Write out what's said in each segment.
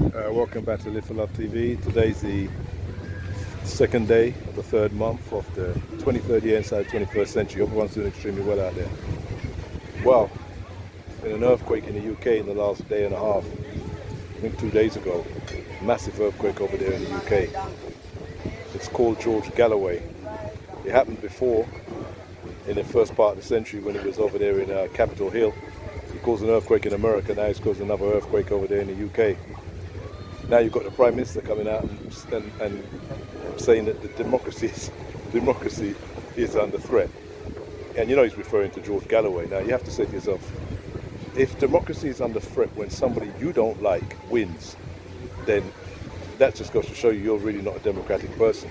Welcome back to Live for Love TV. Today's the second day of the third month of the 23rd year inside the 21st century. Everyone's doing extremely well out there. Well, been an earthquake in the UK in the last day and a half. I think 2 days ago. Massive earthquake over there in the UK. It's called George Galloway. It happened before in the first part of the century when it was over there in Capitol Hill. It caused an earthquake in America. Now it's caused another earthquake over there in the UK. Now you've got the Prime Minister coming out and saying that the democracy is under threat. And you know he's referring to George Galloway. Now you have to say to yourself, if democracy is under threat when somebody you don't like wins, then that just goes to show you're really not a democratic person.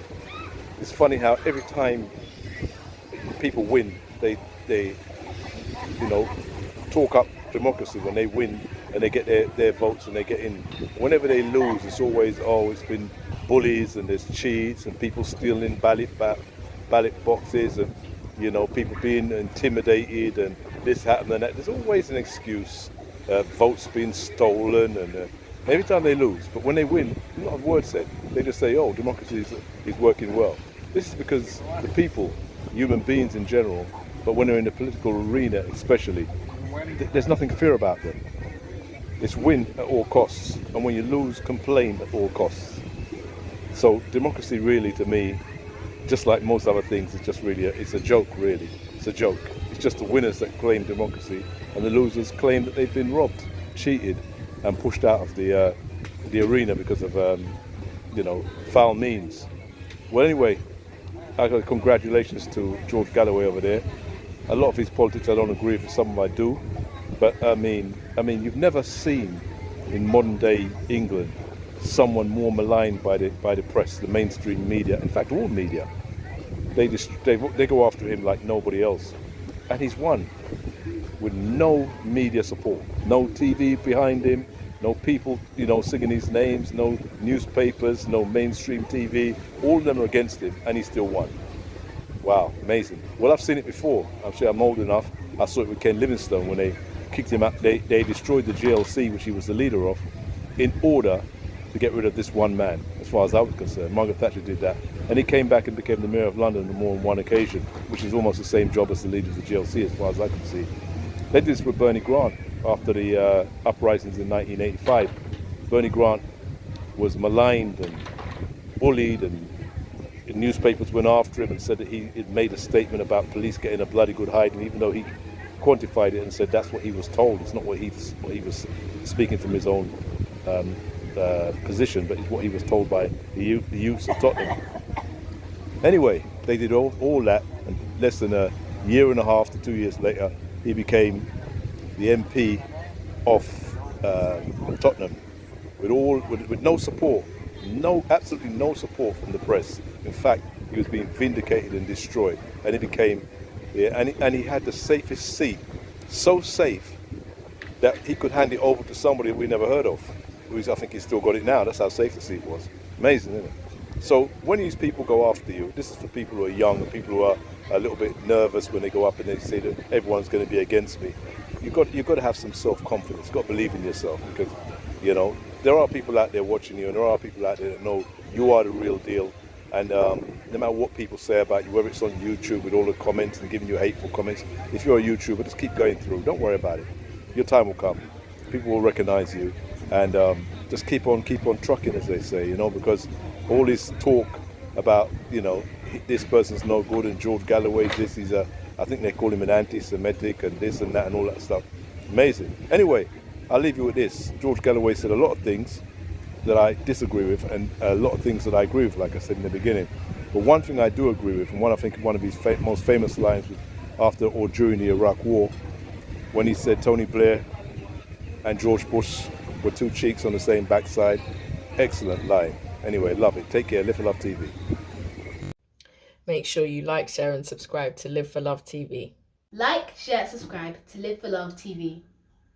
It's funny how every time people win, they talk up democracy when they win and they get their votes and they get in. Whenever they lose, it's always, it's been bullies and there's cheats and people stealing ballot boxes and people being intimidated and this happened and that. There's always an excuse. Votes being stolen and every time they lose. But when they win, not a word said. They just say, democracy is working well. This is because the people, human beings in general, but when they're in the political arena especially, there's nothing fear about them. It's win at all costs, and when you lose, complain at all costs. So democracy really, to me, just like most other things, is just really it's a joke, really. It's a joke. It's just the winners that claim democracy, and the losers claim that they've been robbed, cheated, and pushed out of the arena because of foul means. Well, anyway, congratulations to George Galloway over there. A lot of his politics I don't agree with, some of I do. But I mean, you've never seen in modern day England someone more maligned by the press, the mainstream media. In fact, all media, they go after him like nobody else, and he's won with no media support, no TV behind him, no people singing his names, no newspapers, no mainstream TV. All of them are against him, and he still won. Wow, amazing. Well, I've seen it before. I'm sure I'm old enough. I saw it with Ken Livingstone when they kicked him out. They destroyed the GLC, which he was the leader of, in order to get rid of this one man, as far as I was concerned. Margaret Thatcher did that. And he came back and became the Mayor of London on more than one occasion, which is almost the same job as the leader of the GLC, as far as I can see. They did this with Bernie Grant after the uprisings in 1985. Bernie Grant was maligned and bullied, and newspapers went after him and said that he had made a statement about police getting a bloody good hiding, even though he quantified it and said that's what he was told. It's not what he was speaking from his own position, but it's what he was told by the youths of Tottenham. Anyway, they did all that, and less than a year and a half to 2 years later, he became the MP of Tottenham with no support, absolutely no support from the press. In fact, he was being vindicated and destroyed, and it became. And he had the safest seat, so safe that he could hand it over to somebody that we never heard of. I think he's still got it now. That's how safe the seat was. Amazing, isn't it? So when these people go after you, this is for people who are young and people who are a little bit nervous when they go up and they say that everyone's going to be against me. You've got to have some self-confidence. You've got to believe in yourself, because there are people out there watching you, and there are people out there that know you are the real deal. And no matter what people say about you, whether it's on YouTube with all the comments and giving you hateful comments, if you're a YouTuber, just keep going through. Don't worry about it. Your time will come. People will recognize you, and just keep on trucking, as they say. Because all this talk about this person's no good and George Galloway, I think they call him an anti-Semitic and this and that and all that stuff. Amazing. Anyway, I'll leave you with this. George Galloway said a lot of things that I disagree with, and a lot of things that I agree with, like I said in the beginning. But one thing I do agree with, and I think one of his most famous lines was after or during the Iraq War, when he said Tony Blair and George Bush were two cheeks on the same backside. Excellent line. Anyway, love it. Take care. Live for Love TV. Make sure you like, share and subscribe to Live for Love TV. Like, share, subscribe to Live for Love TV.